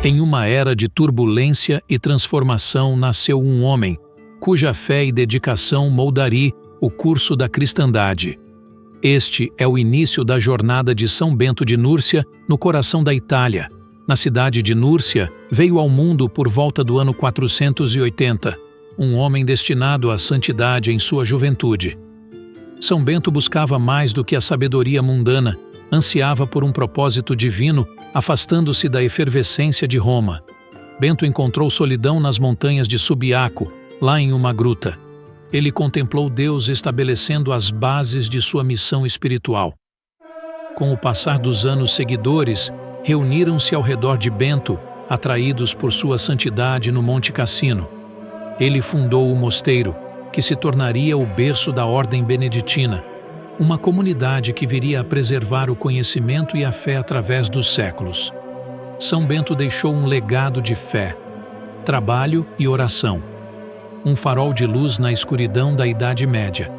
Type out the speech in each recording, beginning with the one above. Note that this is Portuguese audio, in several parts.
Em uma era de turbulência e transformação nasceu um homem, cuja fé e dedicação moldaria o curso da cristandade. Este é o início da jornada de São Bento de Núrcia, no coração da Itália. Na cidade de Núrcia, veio ao mundo por volta do ano 480, um homem destinado à santidade em sua juventude. São Bento buscava mais do que a sabedoria mundana, ansiava por um propósito divino, afastando-se da efervescência de Roma. Bento encontrou solidão nas montanhas de Subiaco, lá em uma gruta. Ele contemplou Deus estabelecendo as bases de sua missão espiritual. Com o passar dos anos, seguidores reuniram-se ao redor de Bento, atraídos por sua santidade no Monte Cassino. Ele fundou o mosteiro, que se tornaria o berço da ordem beneditina, uma comunidade que viria a preservar o conhecimento e a fé através dos séculos. São Bento deixou um legado de fé, trabalho e oração, um farol de luz na escuridão da Idade Média.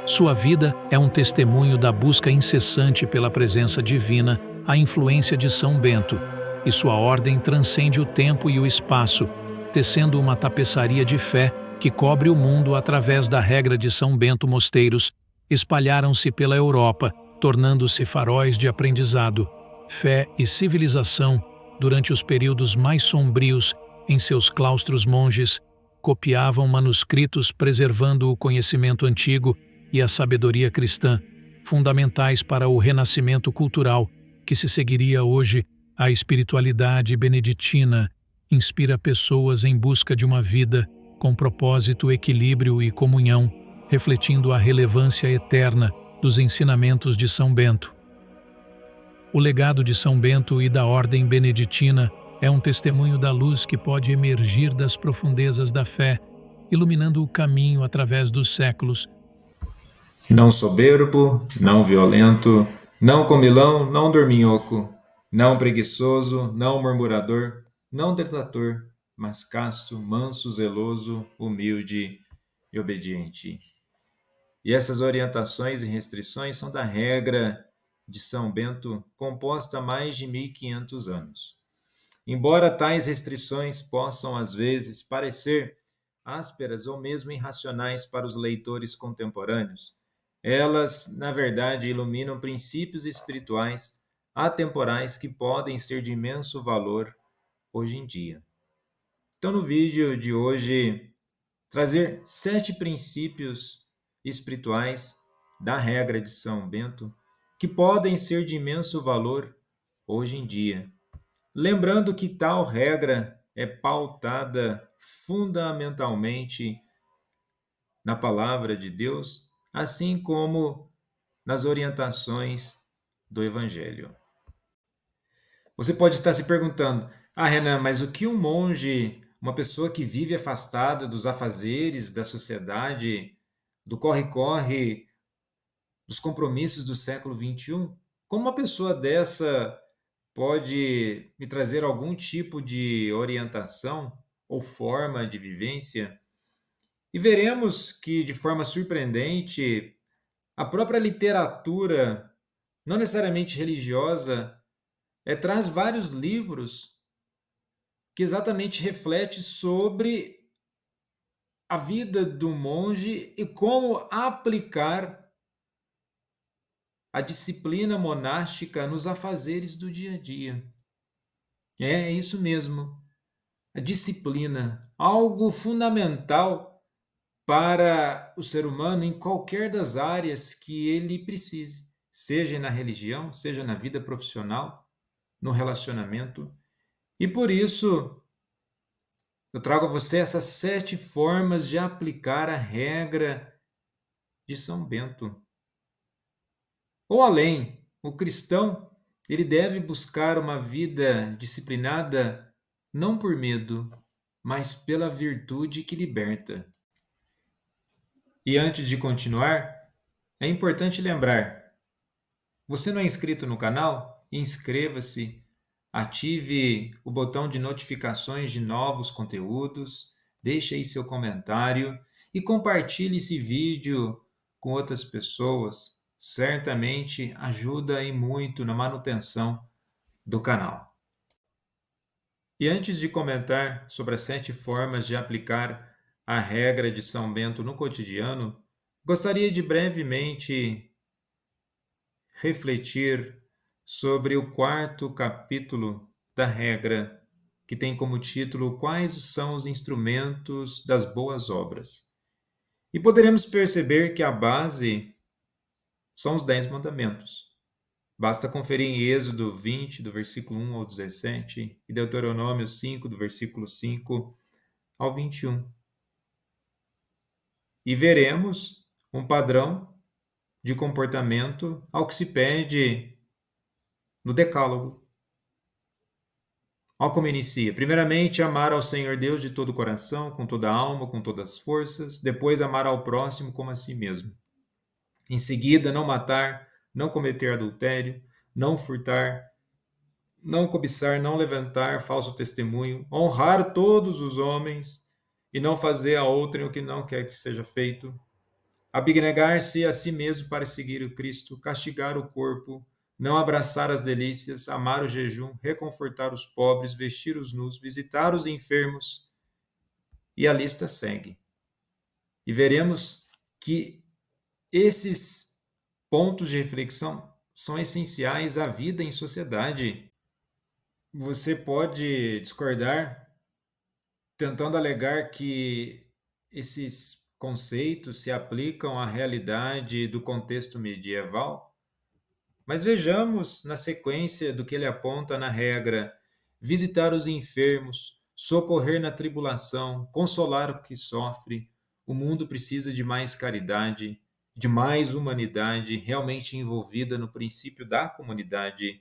Sua vida é um testemunho da busca incessante pela presença divina, a influência de São Bento, e sua ordem transcende o tempo e o espaço, tecendo uma tapeçaria de fé que cobre o mundo através da regra de São Bento. Mosteiros espalharam-se pela Europa, tornando-se faróis de aprendizado, fé e civilização durante os períodos mais sombrios. Em seus claustros, monges copiavam manuscritos preservando o conhecimento antigo e a sabedoria cristã, fundamentais para o renascimento cultural que se seguiria hoje. A espiritualidade beneditina inspira pessoas em busca de uma vida com propósito, equilíbrio e comunhão, refletindo a relevância eterna dos ensinamentos de São Bento. O legado de São Bento e da ordem beneditina é um testemunho da luz que pode emergir das profundezas da fé, iluminando o caminho através dos séculos. Não soberbo, não violento, não comilão, não dorminhoco, não preguiçoso, não murmurador, não detrator, mas casto, manso, zeloso, humilde e obediente. E essas orientações e restrições são da regra de São Bento, composta há mais de 1500 anos. Embora tais restrições possam, às vezes, parecer ásperas ou mesmo irracionais para os leitores contemporâneos, elas, na verdade, iluminam princípios espirituais atemporais que podem ser de imenso valor hoje em dia. Então, no vídeo de hoje, trazer 7 princípios espirituais da regra de São Bento que podem ser de imenso valor hoje em dia. Lembrando que tal regra é pautada fundamentalmente na palavra de Deus, assim como nas orientações do Evangelho. Você pode estar se perguntando: Renan, mas o que um monge, uma pessoa que vive afastada dos afazeres da sociedade, do corre-corre, dos compromissos do século XXI, como uma pessoa dessa pode me trazer algum tipo de orientação ou forma de vivência? E veremos que, de forma surpreendente, a própria literatura, não necessariamente religiosa, traz vários livros que exatamente refletem sobre a vida do monge e como aplicar a disciplina monástica nos afazeres do dia a dia. É isso mesmo, a disciplina, algo fundamental para o ser humano em qualquer das áreas que ele precise, seja na religião, seja na vida profissional, no relacionamento. E por isso, eu trago a você essas 7 formas de aplicar a regra de São Bento. Ou além, o cristão, ele deve buscar uma vida disciplinada não por medo, mas pela virtude que liberta. E antes de continuar, é importante lembrar: você não é inscrito no canal? Inscreva-se, ative o botão de notificações de novos conteúdos, deixe aí seu comentário e compartilhe esse vídeo com outras pessoas. Certamente ajuda aí muito na manutenção do canal. E antes de comentar sobre as 7 formas de aplicar a regra de São Bento no cotidiano, gostaria de brevemente refletir sobre o 4º capítulo da regra, que tem como título Quais são os instrumentos das boas obras? E poderemos perceber que a base são os 10 mandamentos. Basta conferir em Êxodo 20, do versículo 1 ao 17, e Deuteronômio 5, do versículo 5 ao 21. E veremos um padrão de comportamento ao que se pede no Decálogo. Olha como inicia. Primeiramente, amar ao Senhor Deus de todo o coração, com toda a alma, com todas as forças. Depois, amar ao próximo como a si mesmo. Em seguida, não matar, não cometer adultério, não furtar, não cobiçar, não levantar falso testemunho, honrar todos os homens e não fazer a outrem o que não quer que seja feito, abnegar-se a si mesmo para seguir o Cristo, castigar o corpo, não abraçar as delícias, amar o jejum, reconfortar os pobres, vestir os nus, visitar os enfermos, e a lista segue. E veremos que esses pontos de reflexão são essenciais à vida em sociedade. Você pode discordar, tentando alegar que esses conceitos se aplicam à realidade do contexto medieval, mas vejamos na sequência do que ele aponta na regra: visitar os enfermos, socorrer na tribulação, consolar o que sofre. O mundo precisa de mais caridade, de mais humanidade realmente envolvida no princípio da comunidade.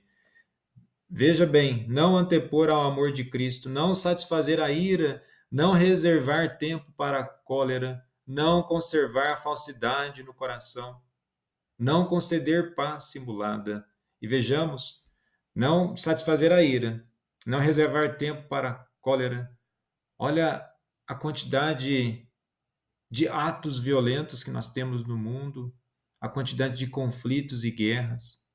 Veja bem, não antepor ao amor de Cristo, não satisfazer a ira, não reservar tempo para a cólera, não conservar a falsidade no coração, não conceder paz simulada. E vejamos, não satisfazer a ira, não reservar tempo para a cólera. Olha a quantidade de atos violentos que nós temos no mundo, a quantidade de conflitos e guerras.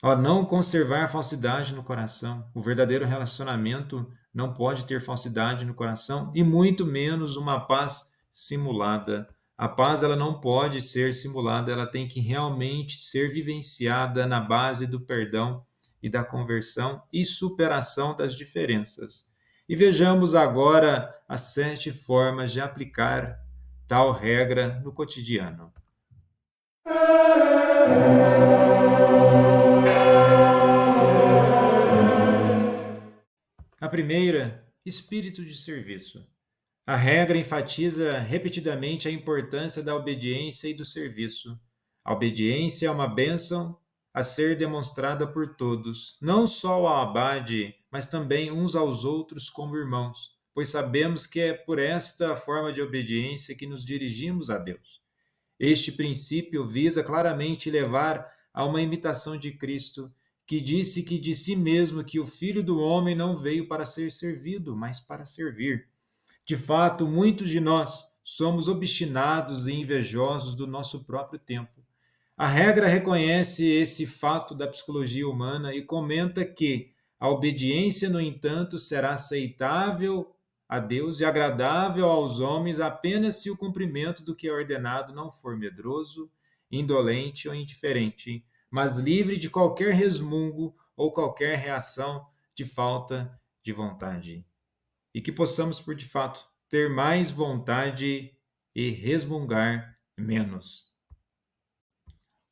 Não conservar falsidade no coração. O verdadeiro relacionamento não pode ter falsidade no coração e muito menos uma paz simulada. A paz ela não pode ser simulada, ela tem que realmente ser vivenciada na base do perdão e da conversão e superação das diferenças. E vejamos agora as 7 formas de aplicar tal regra no cotidiano. A primeira, espírito de serviço. A regra enfatiza repetidamente a importância da obediência e do serviço. A obediência é uma bênção a ser demonstrada por todos, não só ao abade, mas também uns aos outros como irmãos, pois sabemos que é por esta forma de obediência que nos dirigimos a Deus. Este princípio visa claramente levar a uma imitação de Cristo, que disse que de si mesmo que o Filho do Homem não veio para ser servido, mas para servir. De fato, muitos de nós somos obstinados e invejosos do nosso próprio tempo. A regra reconhece esse fato da psicologia humana e comenta que a obediência, no entanto, será aceitável a Deus e agradável aos homens apenas se o cumprimento do que é ordenado não for medroso, indolente ou indiferente, mas livre de qualquer resmungo ou qualquer reação de falta de vontade. E que possamos, por de fato, ter mais vontade e resmungar menos.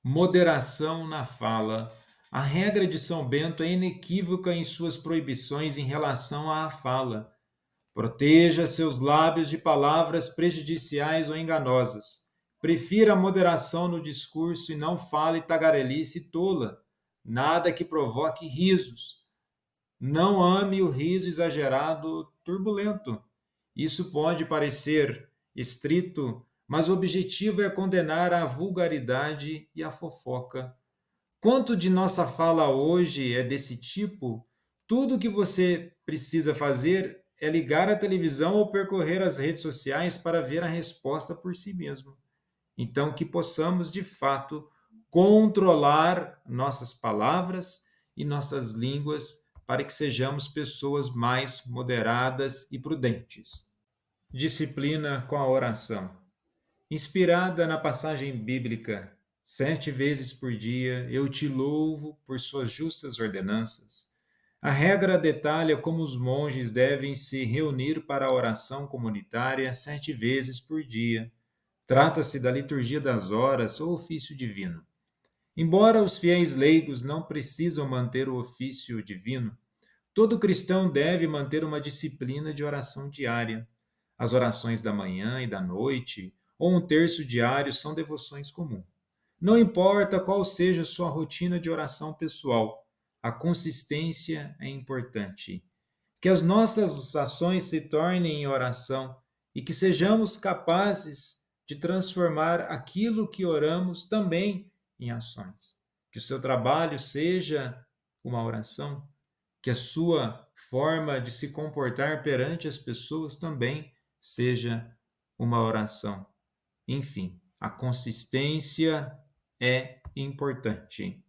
Moderação na fala. A regra de São Bento é inequívoca em suas proibições em relação à fala. Proteja seus lábios de palavras prejudiciais ou enganosas. Prefira a moderação no discurso e não fale tagarelice tola, nada que provoque risos. Não ame o riso exagerado turbulento. Isso pode parecer estrito, mas o objetivo é condenar a vulgaridade e a fofoca. Quanto de nossa fala hoje é desse tipo? Tudo o que você precisa fazer é ligar a televisão ou percorrer as redes sociais para ver a resposta por si mesmo. Então, que possamos, de fato, controlar nossas palavras e nossas línguas para que sejamos pessoas mais moderadas e prudentes. Disciplina com a oração. Inspirada na passagem bíblica, 7 vezes por dia eu te louvo por suas justas ordenanças. A regra detalha como os monges devem se reunir para a oração comunitária 7 vezes por dia. Trata-se da liturgia das horas ou ofício divino. Embora os fiéis leigos não precisam manter o ofício divino, todo cristão deve manter uma disciplina de oração diária. As orações da manhã e da noite, ou um terço diário, são devoções comuns. Não importa qual seja a sua rotina de oração pessoal, a consistência é importante. Que as nossas ações se tornem em oração e que sejamos capazes de transformar aquilo que oramos também em ações. Que o seu trabalho seja uma oração, que a sua forma de se comportar perante as pessoas também seja uma oração. Enfim, a consistência é importante.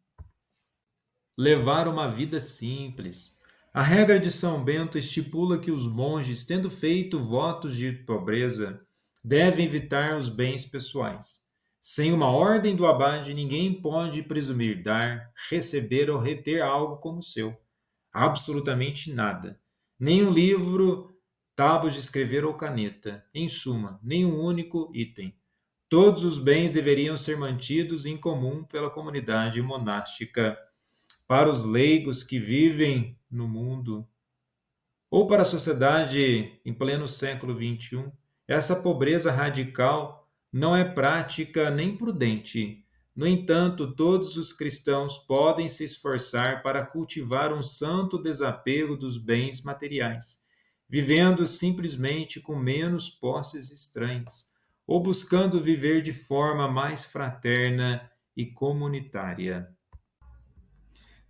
Levar uma vida simples. A regra de São Bento estipula que os monges, tendo feito votos de pobreza, devem evitar os bens pessoais. Sem uma ordem do abade, ninguém pode presumir dar, receber ou reter algo como seu. Absolutamente nada. Nem um livro, tábuas de escrever ou caneta. Em suma, nenhum único item. Todos os bens deveriam ser mantidos em comum pela comunidade monástica. Para os leigos que vivem no mundo, ou para a sociedade em pleno século XXI, essa pobreza radical não é prática nem prudente. No entanto, todos os cristãos podem se esforçar para cultivar um santo desapego dos bens materiais, vivendo simplesmente com menos posses estranhas, ou buscando viver de forma mais fraterna e comunitária.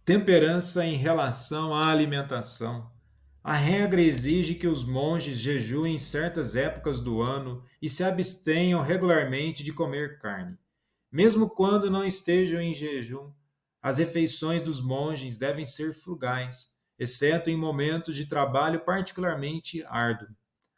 Temperança em relação à alimentação. A regra exige que os monges jejuem em certas épocas do ano e se abstenham regularmente de comer carne. Mesmo quando não estejam em jejum, as refeições dos monges devem ser frugais, exceto em momentos de trabalho particularmente árduo.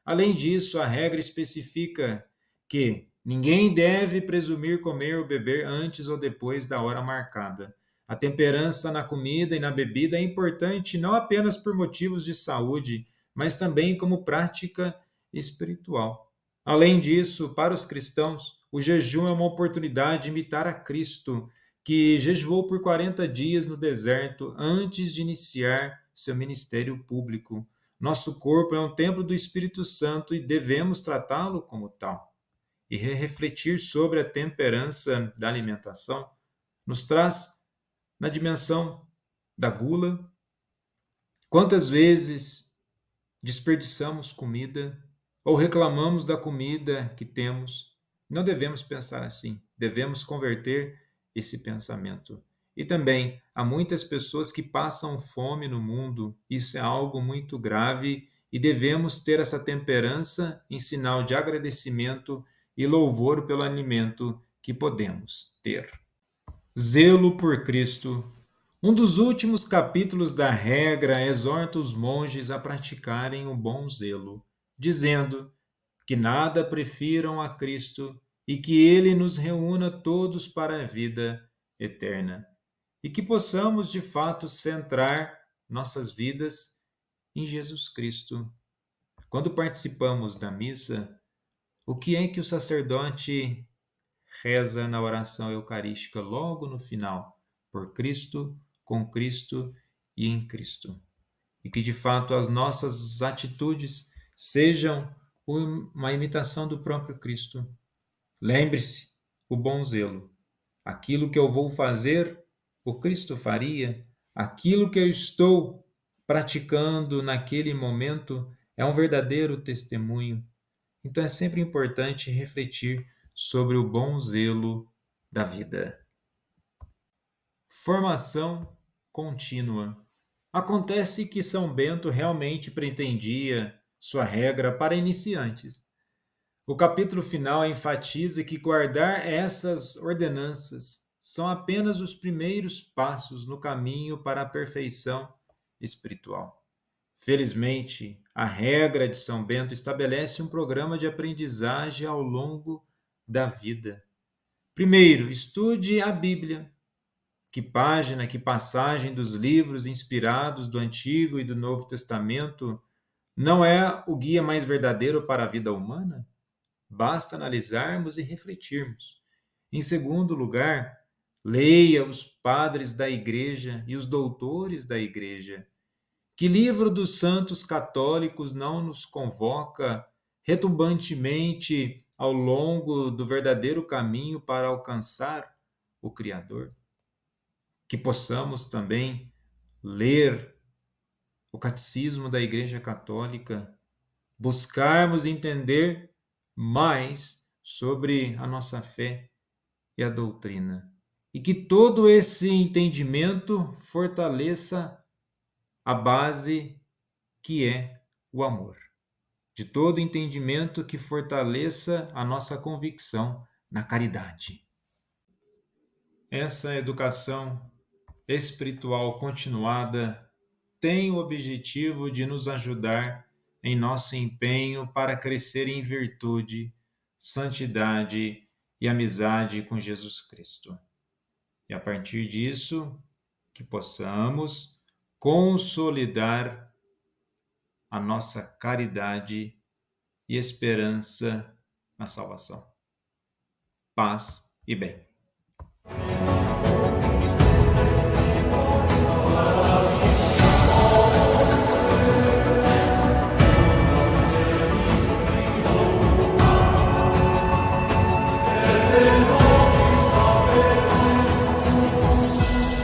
Além disso, a regra especifica que ninguém deve presumir comer ou beber antes ou depois da hora marcada. A temperança na comida e na bebida é importante não apenas por motivos de saúde, mas também como prática espiritual. Além disso, para os cristãos, o jejum é uma oportunidade de imitar a Cristo, que jejuou por 40 dias no deserto antes de iniciar seu ministério público. Nosso corpo é um templo do Espírito Santo e devemos tratá-lo como tal. E refletir sobre a temperança da alimentação nos traz na dimensão da gula. Quantas vezes desperdiçamos comida ou reclamamos da comida que temos? Não devemos pensar assim, devemos converter esse pensamento. E também há muitas pessoas que passam fome no mundo, isso é algo muito grave e devemos ter essa temperança em sinal de agradecimento e louvor pelo alimento que podemos ter. Zelo por Cristo. Um dos últimos capítulos da regra exorta os monges a praticarem o bom zelo, dizendo que nada prefiram a Cristo e que ele nos reúna todos para a vida eterna, e que possamos de fato centrar nossas vidas em Jesus Cristo. Quando participamos da missa, o que é que o sacerdote reza na oração eucarística logo no final? Por Cristo, com Cristo e em Cristo. E que de fato as nossas atitudes sejam uma imitação do próprio Cristo. Lembre-se, o bom zelo. Aquilo que eu vou fazer, o Cristo faria. Aquilo que eu estou praticando naquele momento é um verdadeiro testemunho. Então é sempre importante refletir sobre o bom zelo da vida. Formação contínua. Acontece que São Bento realmente pretendia sua regra para iniciantes. O capítulo final enfatiza que guardar essas ordenanças são apenas os primeiros passos no caminho para a perfeição espiritual. Felizmente, a regra de São Bento estabelece um programa de aprendizagem ao longo da vida. Primeiro, estude a Bíblia. Que página, que passagem dos livros inspirados do Antigo e do Novo Testamento não é o guia mais verdadeiro para a vida humana? Basta analisarmos e refletirmos. Em segundo lugar, leia os padres da Igreja e os doutores da Igreja. Que livro dos santos católicos não nos convoca retumbantemente ao longo do verdadeiro caminho para alcançar o Criador? Que possamos também ler o Catecismo da Igreja Católica, buscarmos entender mais sobre a nossa fé e a doutrina. E que todo esse entendimento fortaleça a base que é o amor. De todo entendimento que fortaleça a nossa convicção na caridade. Essa educação espiritual continuada tem o objetivo de nos ajudar em nosso empenho para crescer em virtude, santidade e amizade com Jesus Cristo. E a partir disso, que possamos consolidar a nossa caridade e esperança na salvação. Paz e bem.